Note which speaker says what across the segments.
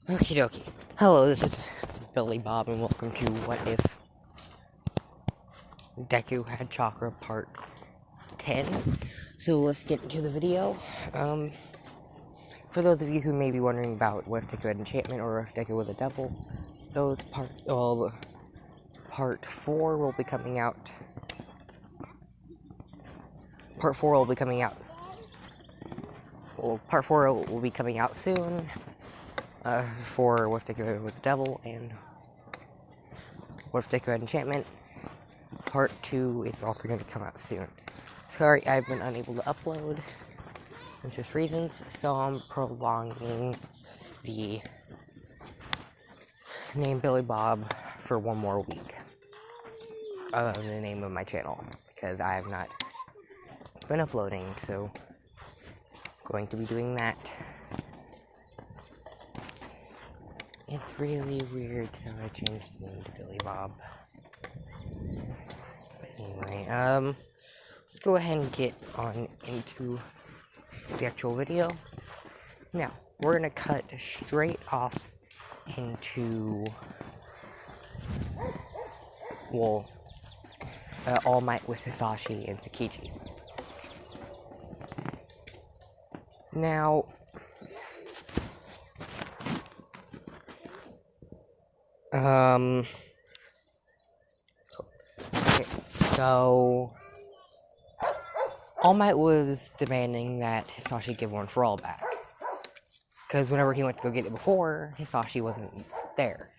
Speaker 1: Okie dokie. Hello, this is Billy Bob, and welcome to What If Deku Had Chakra Part 10. So let's get into the video. For those of you who may be wondering about what if Deku had enchantment or if Deku was a devil, Part 4 will be coming out. Part 4 will be coming out. Well, Part 4 will be coming out soon. For what if Deku was a devil and what if Deku had enchantment. Part 2 is also going to come out soon. Sorry, I've been unable to upload. There's just reasons, so I'm prolonging the name Billy Bob for one more week. The name of my channel, because I have not been uploading, so going to be doing that. It's really weird how I changed the name to Billy Bob. But anyway, let's go ahead and get on into the actual video. Now, we're gonna cut straight off into, well, All Might with Hisashi and Tsukiji. Now, okay, so All Might was demanding that Hisashi give One for All back. Because whenever he went to go get it before, Hisashi wasn't there.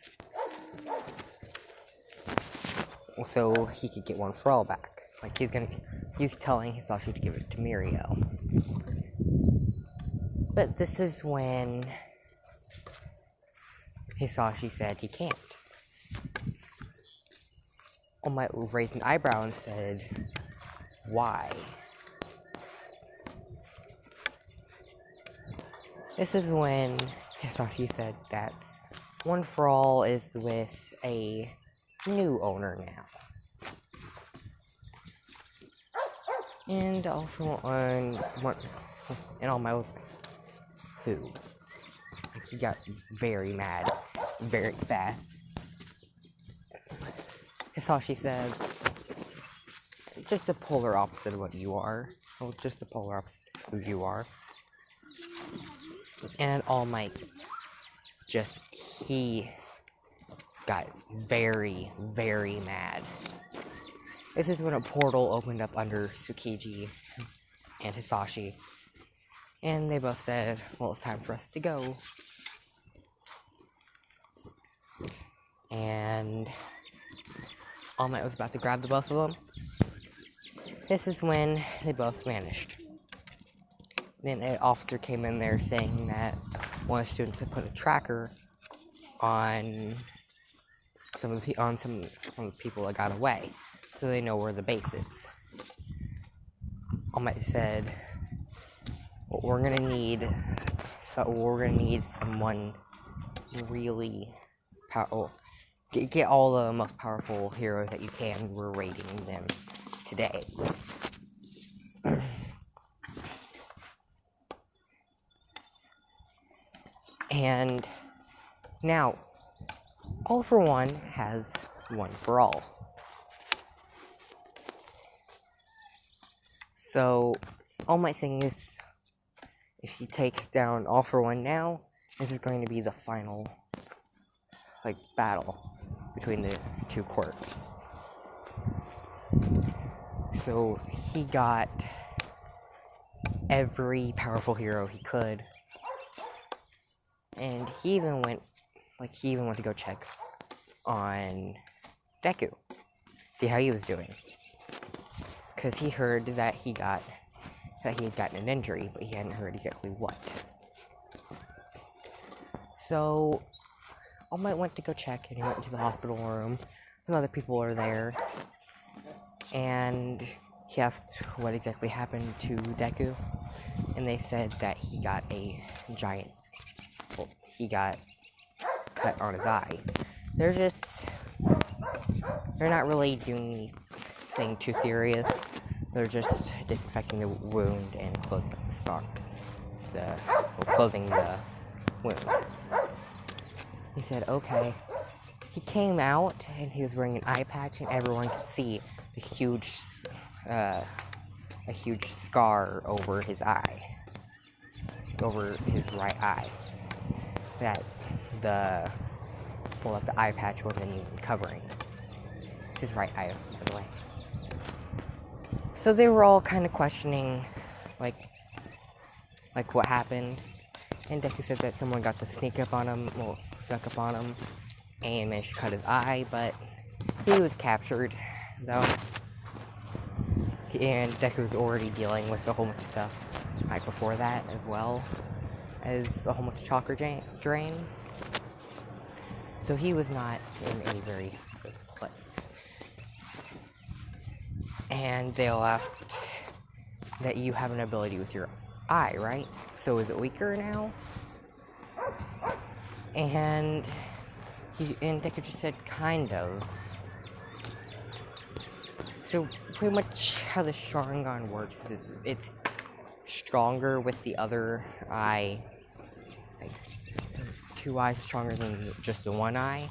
Speaker 1: So he could get One for All back. Like he's telling Hisashi to give it to Mirio. But this is when Hisashi said he can't. All Might raised an eyebrow and said, why? This is when Hisashi said that One for All is with a new owner now. And also on one, and All Might was like, who? He got very mad, very fast. Hisashi said, just the polar opposite of what you are. Well, just the polar opposite of who you are. And All Might he got very, very mad. This is when a portal opened up under Tsukiji and Hisashi. And they both said, well, it's time for us to go. And All Might was about to grab the both of them. This is when they both vanished. Then an officer came in there saying that one of the students had put a tracker on some of the people that got away, so they know where the base is. All Might said, well, we're gonna need someone really powerful. Get all the most powerful heroes that you can. We're raiding them today. And now, All for One has One for All. So, All Might think is, if he takes down All for One now, this is going to be the final, battle between the two quirks. So, he got every powerful hero he could. And he even went to go check on Deku, see how he was doing. Because he heard that he had gotten an injury, but he hadn't heard exactly what. So, All Might went to go check, and he went to the hospital room. Some other people were there, and he asked what exactly happened to Deku, and they said that he got he got cut on his eye. They're not really doing anything too serious. They're just disinfecting the wound and closing up the scar. closing the wound. He said, okay. He came out and he was wearing an eye patch, and everyone could see a huge scar over his eye, over his right eye, that the eye patch wasn't even covering. It's his right eye, by the way. So they were all kind of questioning, like what happened. And Deku said that someone got to snuck up on him, and managed to cut his eye, but he was captured, though. And Deku was already dealing with a whole bunch of stuff right before that, as well as a whole bunch of chakra drain. So he was not in a very good place. And they all asked that you have an ability with your eye, right? So is it weaker now? And Deku just said, kind of. So pretty much how the Sharingan works is it's stronger with the other eye. Like, 2 eyes stronger than just the 1 eye.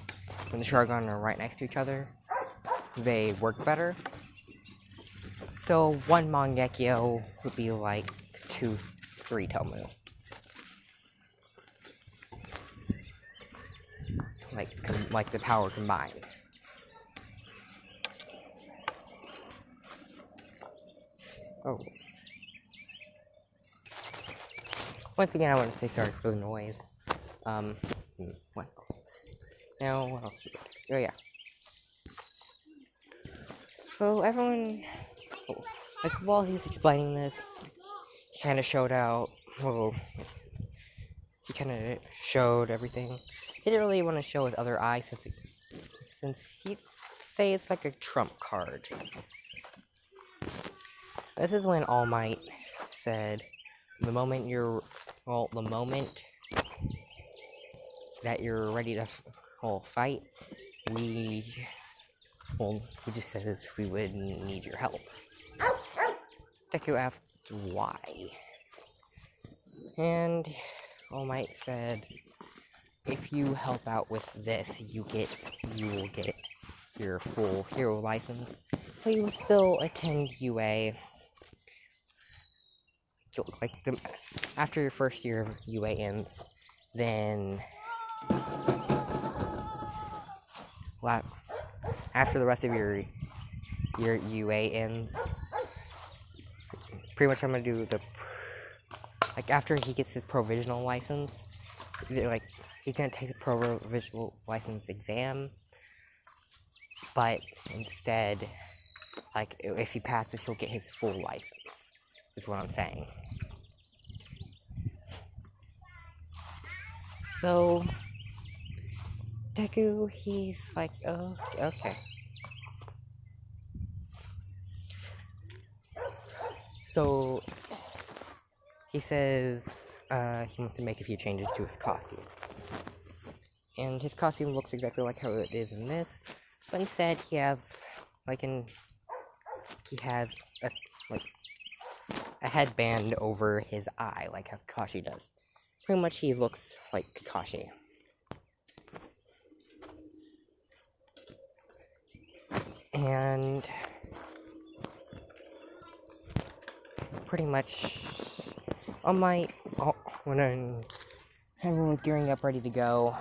Speaker 1: When the Sharingan are right next to each other, they work better. So 1 Mangekyo would be like 2-3 Tomu. Like the power combined. Oh. Once again, I want to say sorry for the noise. What else? Now, what else? Oh, yeah. So, everyone, like, while he was explaining this, he kind of showed everything. He didn't really want to show his other eye since he'd say it's like a trump card. This is when All Might said, the moment that you're ready to fight, he just says we would need your help. Deku asked why. And All Might said, if you help out with this, you will get your full hero license, but you will still attend UA. After your first year of UA ends, then after the rest of your UA ends, pretty much I'm gonna do after he gets his provisional license, he's gonna take the provisional license exam, but instead, if he passes, he'll get his full license, is what I'm saying. So, Deku, he's like, oh, okay. So, he says, he wants to make a few changes to his costume. And his costume looks exactly like how it is in this, but instead he has, a headband over his eye, like how Kakashi does. Pretty much he looks like Kakashi. And pretty much when everyone was gearing up ready to go,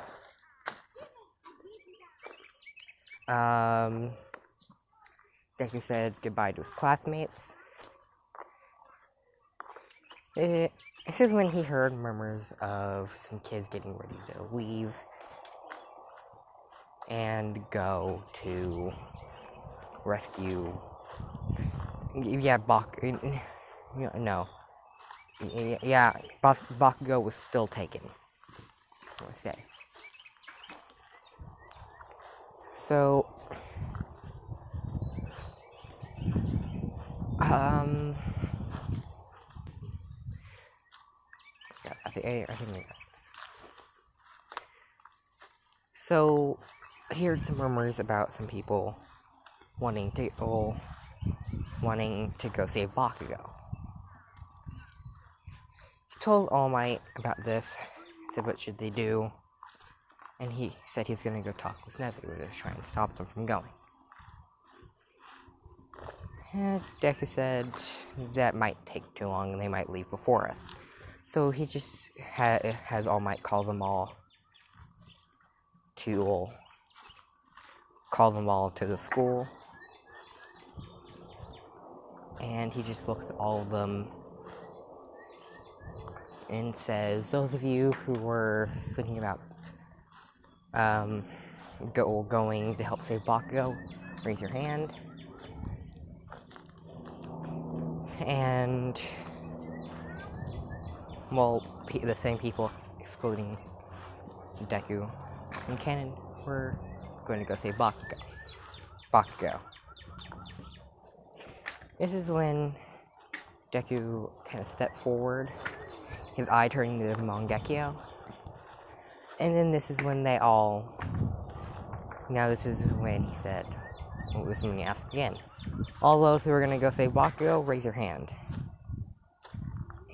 Speaker 1: Deku said goodbye to his classmates. This is when he heard murmurs of some kids getting ready to leave and go to rescue. Yeah, Bakugo was still taken, I want to say. So, I think so, I heard some rumors about some people wanting to go save Bakugo. told All Might about this. He said, what should they do? And he said he's gonna go talk with Nezu to try and stop them from going. And Deku said that might take too long and they might leave before us. So he just has All Might call them all to the school. And he just looks at all of them and says, those of you who were thinking about going to help save Bakugo, raise your hand. And, well, the same people, excluding Deku and Kennen, were going to go save Bakugo. This is when Deku kind of stepped forward, his eye turning to Mangekyo. And then this is when this is when he said, this is when he asked again, all those who are going to go save Bakugo, raise your hand.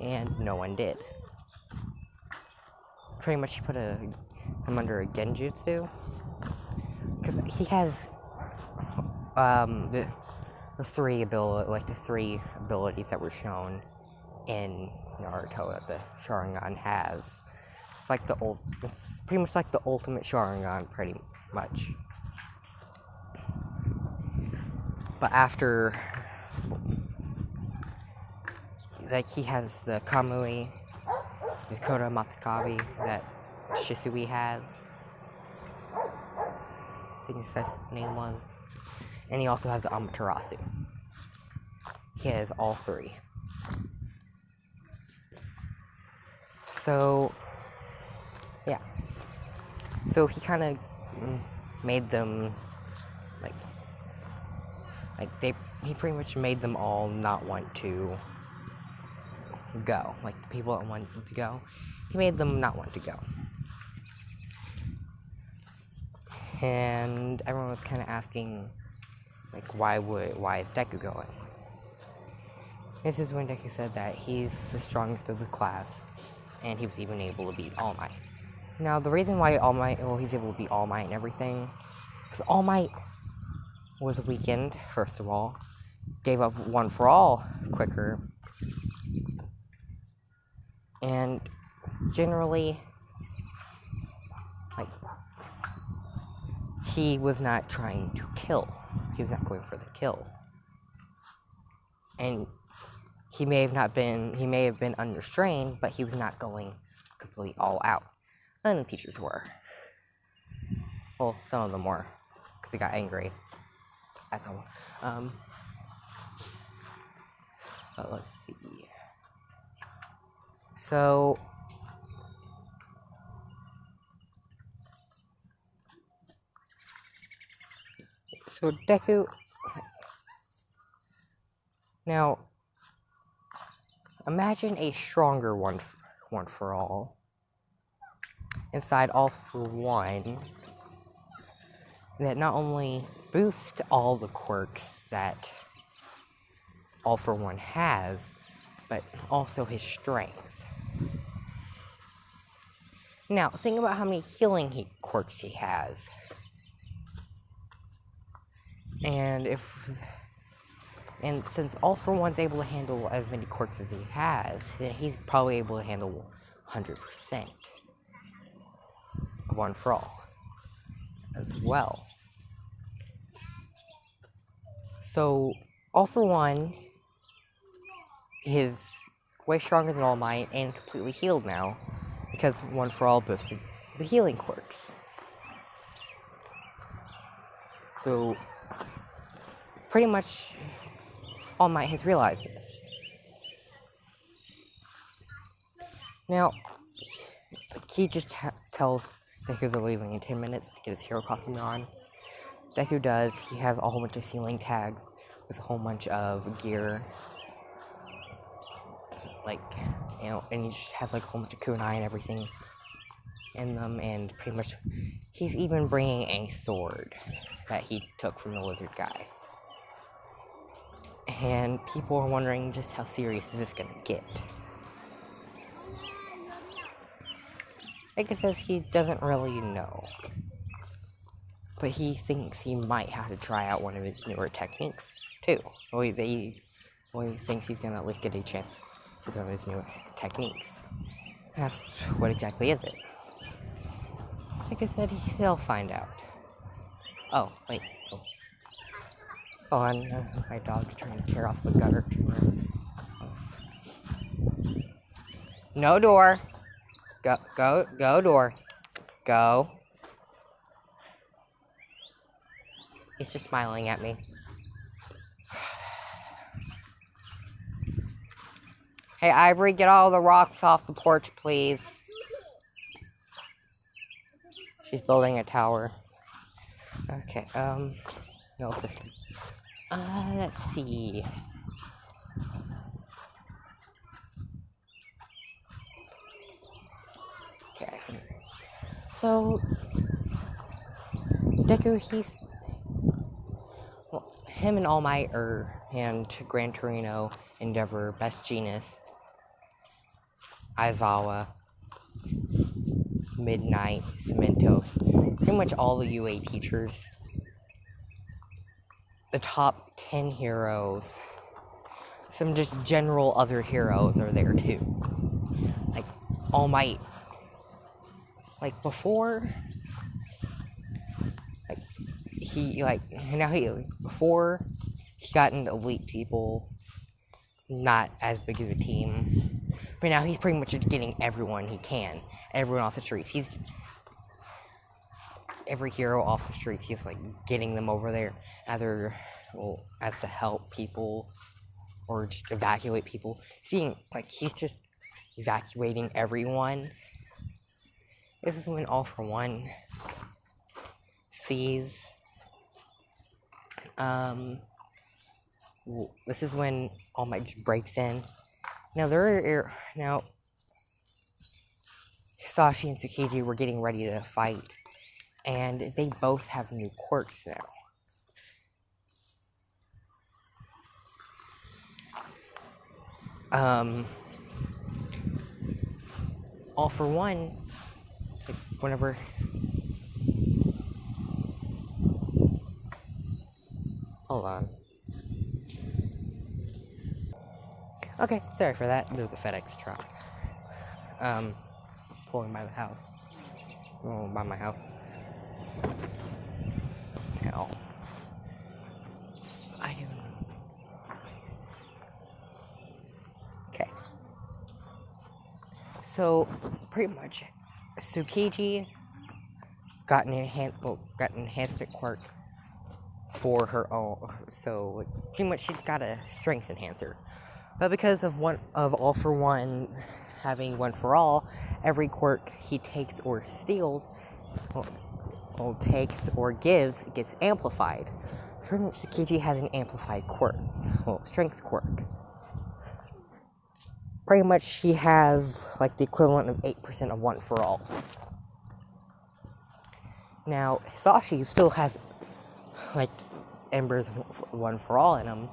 Speaker 1: And no one did. Pretty much he put him under a genjutsu. Because he has the three abilities that were shown in Naruto that the Sharingan has. It's pretty much like the ultimate Sharingan, pretty much. But after, he has the Kamui, the Koda Matsukabe that Shisui has. I think his name was. And he also has the Amaterasu. He has all three. So, yeah. So he kind of made them, he pretty much made them all not want to go. Like, the people that wanted to go, he made them not want to go. And everyone was kind of asking, why is Deku going? This is when Deku said that he's the strongest of the class, and he was even able to beat All Might. Now, the reason why he's able to beat All Might and everything, because All Might was weakened, first of all, gave up One for All quicker, and generally, he was not trying to kill. He was not going for the kill. And he may have been under strain, but he was not going completely all out. None of the teachers were. Well, some of them were, because they got angry at someone. But let's see. So Deku. Now, imagine a stronger one for all inside All for One that not only boosts all the quirks that All for One has, but also his strength. Now, think about how many healing quirks he has. And since All for One's able to handle as many quirks as he has, then he's probably able to handle 100% of One for All as well. So, All for One is way stronger than All Might and completely healed now, because One for All boosted the healing quirks. So, pretty much All Might has realized this. Now, he just tells Deku they're leaving in 10 minutes to get his hero costume on. Deku does. He has a whole bunch of ceiling tags with a whole bunch of gear. And he just has a whole bunch of kunai and everything in them, and pretty much he's even bringing a sword that he took from the lizard guy. And people are wondering just how serious is this gonna get. Like it says, he doesn't really know. But he thinks he might have to try out one of his newer techniques, too. Well, he thinks he's gonna at least get a chance to some of his newer techniques. That's what exactly is it? Like I said, he'll find out. Oh, wait. Oh. Hold on, my dog's trying to tear off the gutter. No door. Go door. Go. He's just smiling at me. Hey, Ivory, get all the rocks off the porch, please. She's building a tower. Okay, no system. Let's see. Okay, I think. So, Deku, him and All Might and Gran Torino, Endeavor, Best Genus, Aizawa, Midnight, Cemento, pretty much all the UA teachers. The top 10 heroes. Some just general other heroes are there too. Like All Might. Like before, before he got into elite people, not as big of a team. But now he's pretty much just getting everyone he can. Everyone off the streets. Every hero off the streets, he's like getting them over there, either as to help people or just evacuate people. Seeing like he's just evacuating everyone. This is when All for One sees. This is when All Might just breaks in. Now now Hisashi and Tsukiji were getting ready to fight, and they both have new quirks now. All for One, like whenever. Hold on. Okay, sorry for that. There's a FedEx truck. Pulling by the house. Oh, by my house. Hell. Okay. So, pretty much, Tsukiji got an enhancement quirk for her own. So, pretty much, she's got a strength enhancer. But because of All for One having One for All, every quirk he takes or steals, takes or gives, gets amplified. So pretty much Tsukiji has an amplified quirk, strength quirk. Pretty much she has like the equivalent of 8% of One for All. Now Hisashi still has like embers of One for All in him.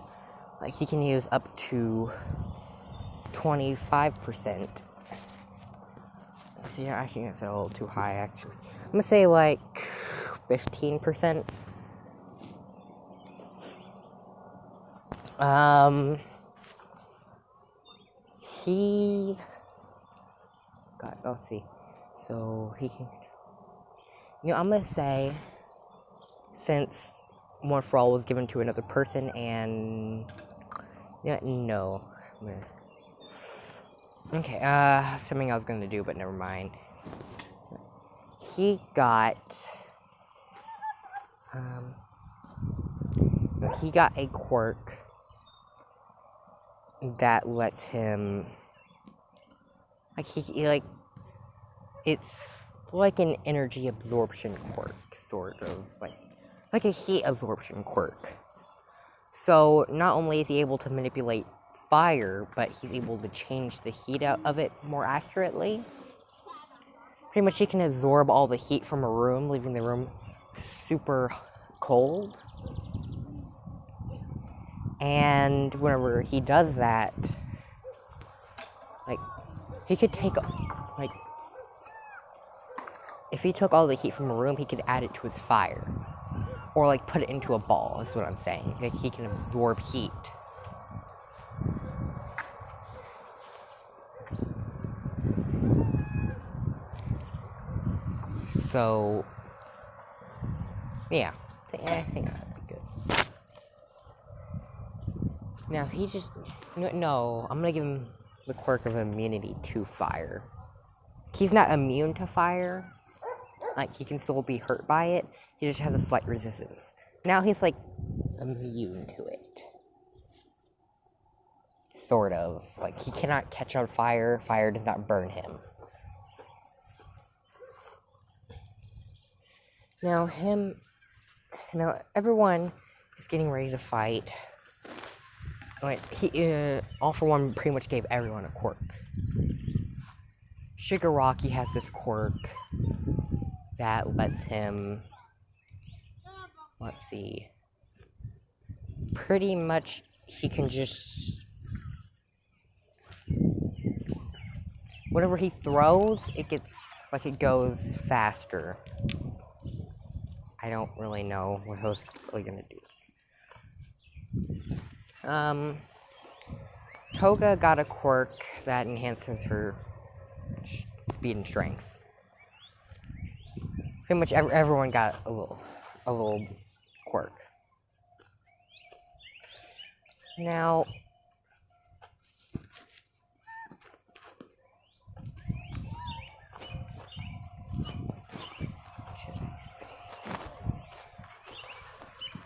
Speaker 1: Like he can use up to 25%. See, I think that's a little too high actually. I'm gonna say like 15%. Let's see. So he can. I'm gonna say since One for All was given to another person and no. Okay, something I was gonna do, but never mind. He got a quirk that lets him it's like an energy absorption quirk, sort of like a heat absorption quirk. So not only is he able to manipulate fire, but he's able to change the heat out of it more accurately. Pretty much he can absorb all the heat from a room, leaving the room super cold. And whenever he does that, like, he could take, like, if he took all the heat from a room, he could add it to his fire. Or, like, put it into a ball, is what I'm saying. Like, he can absorb heat. So, yeah. I think that'd be good. Now, he just... No, I'm gonna give him the quirk of immunity to fire. He's not immune to fire. Like, he can still be hurt by it. He just has a slight resistance. Now he's, like, immune to it. Sort of. Like, he cannot catch on fire. Fire does not burn him. Now, everyone is getting ready to fight. Like, All For One pretty much gave everyone a quirk. Shigaraki has this quirk that lets him, let's see, pretty much he can just, whatever he throws, it goes faster. I don't really know what I was really gonna do. Toga got a quirk that enhances her speed and strength. Pretty much everyone got a little quirk. Now,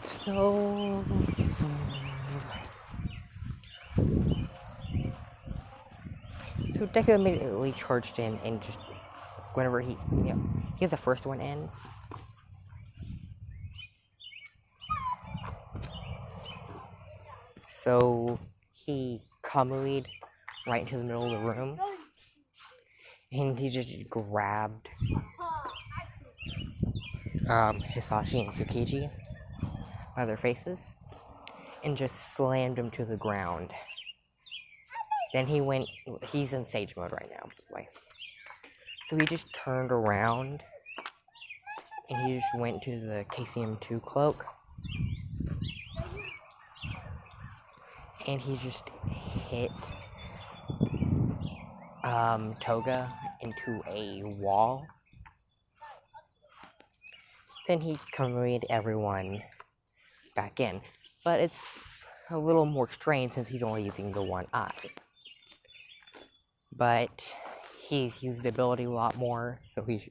Speaker 1: so Deku immediately charged in and just whenever he has the first one in. So he Kamui'd right into the middle of the room. And he just grabbed Hisashi and Tsukiji by their faces and just slammed them to the ground. Then he's in Sage mode right now, by the way. So he just turned around and he just went to the KCM2 cloak. And he just hit Toga into a wall. Then he conveyed everyone back in. But it's a little more strained since he's only using the one eye. But he's used the ability a lot more, so he's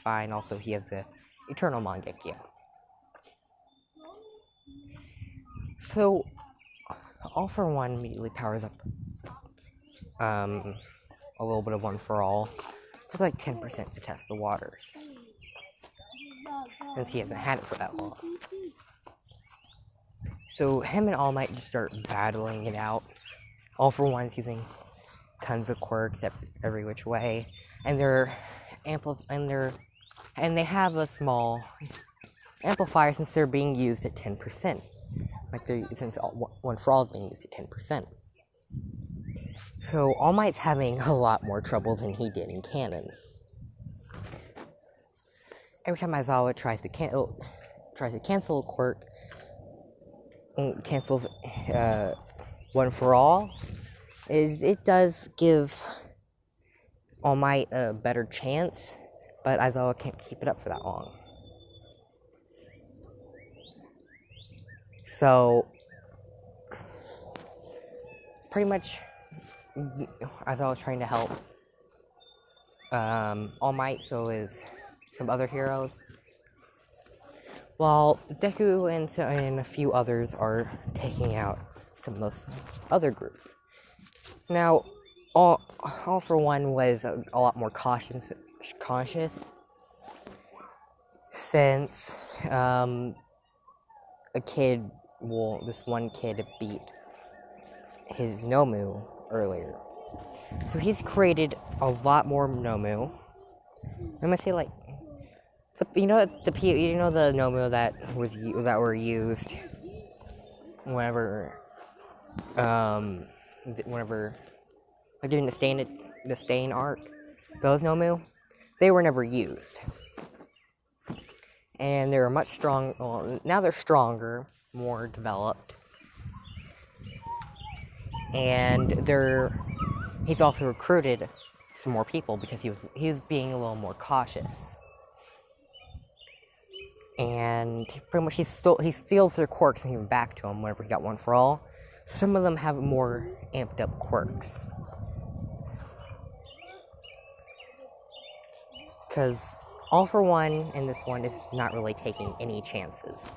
Speaker 1: fine. Also, he has the Eternal Mangekyo. So, All For One immediately powers up a little bit of One For All. It's like 10% to test the waters, since he hasn't had it for that long. So him and All Might just start battling it out. All For One's using tons of quirks every which way, and they have a small amplifier since they're being used at 10%. Since One For All is being used at 10%. So All Might's having a lot more trouble than he did in canon. Every time Aizawa tries to cancel a quirk, cancel One For All, it does give All Might a better chance, but Aizawa can't keep it up for that long. So, pretty much, Aizawa was trying to help All Might, so is some other heroes. While Deku and a few others are taking out some of those other groups. Now, All For One was a lot more cautious since this one kid beat his Nomu earlier. So he's created a lot more Nomu. I'm gonna say the Nomu that were used whenever during the stain arc, those Nomu, they were never used. And they were much strong. Well, now they're stronger, more developed. And he's also recruited some more people because he was being a little more cautious. And pretty much he steals their quirks and gives them back to him whenever he got one for all. Some of them have more amped up quirks. Because All for One in this one is not really taking any chances.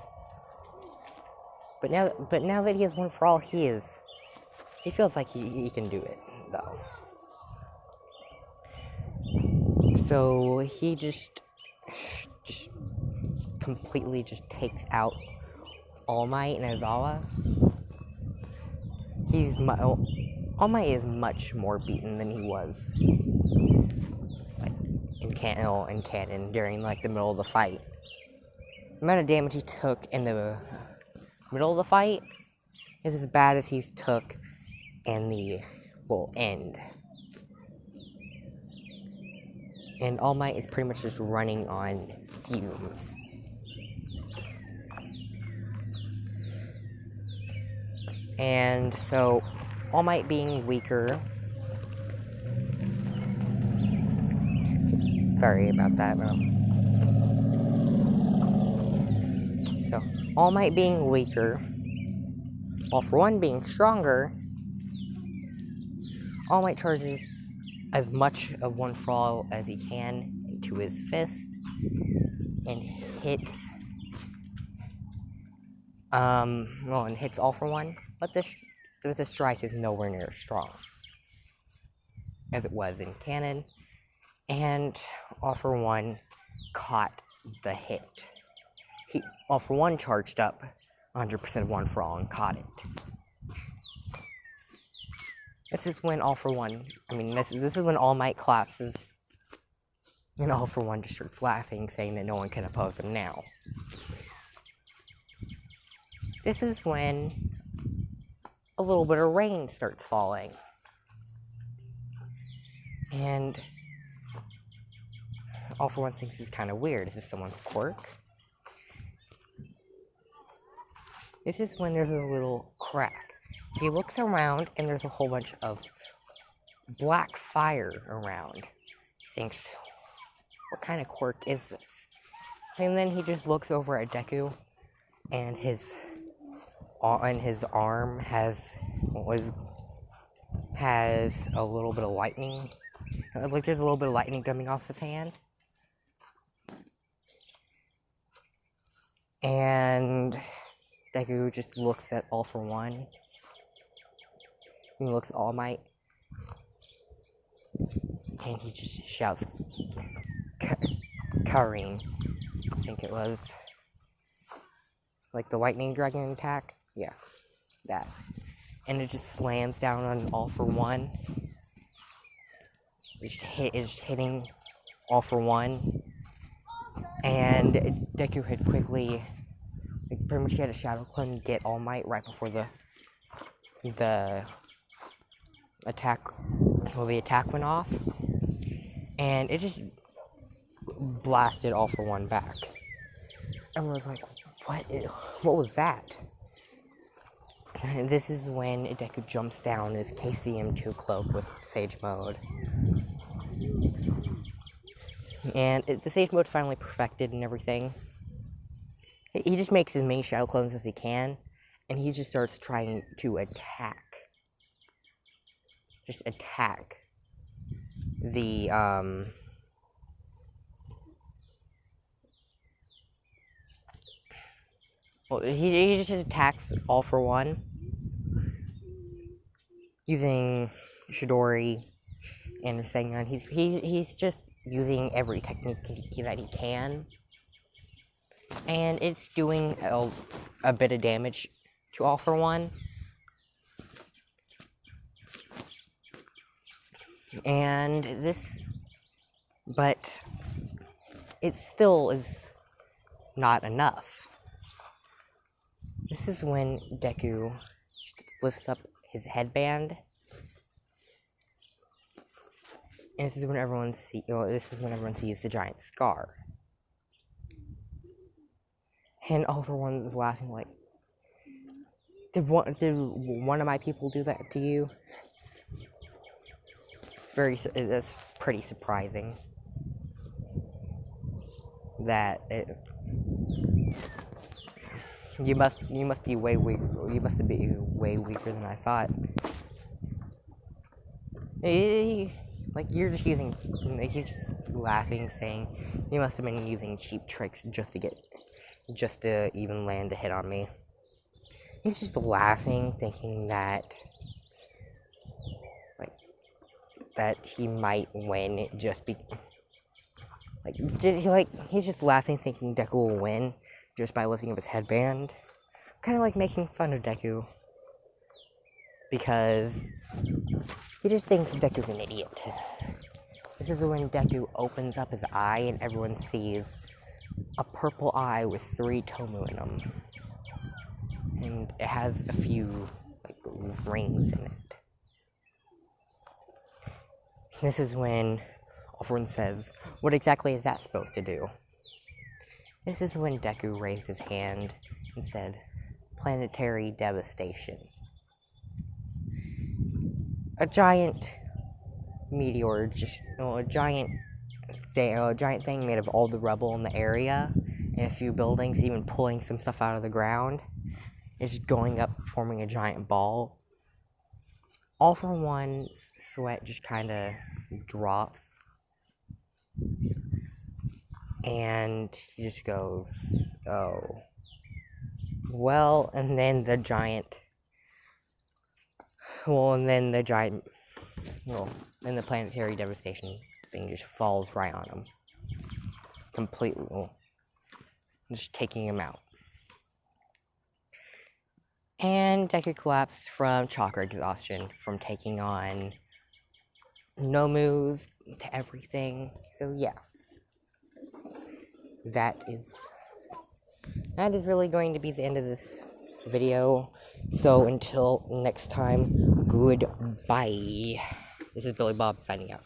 Speaker 1: But now that he has one for all, he feels like he can do it, though. So he just completely just takes out All Might and Aizawa. All Might is much more beaten than he was in canon during like the middle of the fight. The amount of damage he took in the middle of the fight is as bad as he took in the end. And All Might is pretty much just running on fumes. And so, All Might being weaker. Sorry about that, bro. So, All Might being weaker, All for One being stronger, All Might charges as much of One for All as he can into his fist and hits All for One, but the strike is nowhere near as strong as it was in canon, and All for One caught the hit. All for One charged up 100% of One for All and caught it. This is when this is when All Might collapses, and All for One just starts laughing, saying that no one can oppose him now. This is when a little bit of rain starts falling. And All for One thinks it's kind of weird. Is this someone's quirk? This is when there's a little crack. He looks around and there's a whole bunch of black fire around. He thinks, what kind of quirk is this? And then he just looks over at Deku, and his arm has a little bit of lightning. Like there's a little bit of lightning coming off his hand. And Deku just looks at All for One. He looks at All Might. And he just shouts, Karin, I think it was. Like the lightning dragon attack? Yeah, that. And it just slams down on All for One. It's hitting All for One. And Deku had quickly, pretty much he had a Shadow Clone get All Might right before the attack went off. And it just blasted All for One back. Everyone was like, what was that? And this is when Deku jumps down his KCM2 cloak with Sage Mode. And the Sage Mode finally perfected and everything. He just makes as many Shadow Clones as he can, and he just starts trying to attack. Just attack the, well, he just attacks All for One using Chidori and Rasengan. He's just using every technique that he can, and it's doing a bit of damage to All for One. But it still is not enough. This is when Deku lifts up his headband And this is when everyone sees the giant scar. And everyone's laughing like, did one of my people do that to you? That's pretty surprising. That you must be way weaker. You must be way weaker than I thought. You're just using. He's just laughing, saying, "You must have been using cheap tricks just to even land a hit on me." He's just laughing, thinking that he might win he's just laughing, thinking Deku will win just by lifting up his headband. Kind of like making fun of Deku. Because he just thinks Deku's an idiot. This is when Deku opens up his eye and everyone sees a purple eye with 3 Tomu in them. And it has a few, rings in it. This is when everyone says, what exactly is that supposed to do? This is when Deku raised his hand and said, planetary devastation. A giant meteor, a giant thing made of all the rubble in the area, and a few buildings, even pulling some stuff out of the ground, is going up, forming a giant ball. All for One's sweat just kind of drops, and he just goes, oh. Well, and then the planetary devastation thing just falls right on him. Completely. Just taking him out. And Deku collapsed from chakra exhaustion, from taking on no moves to everything. So yeah. That is really going to be the end of this video. So until next time, goodbye. This is Billy Bob signing out.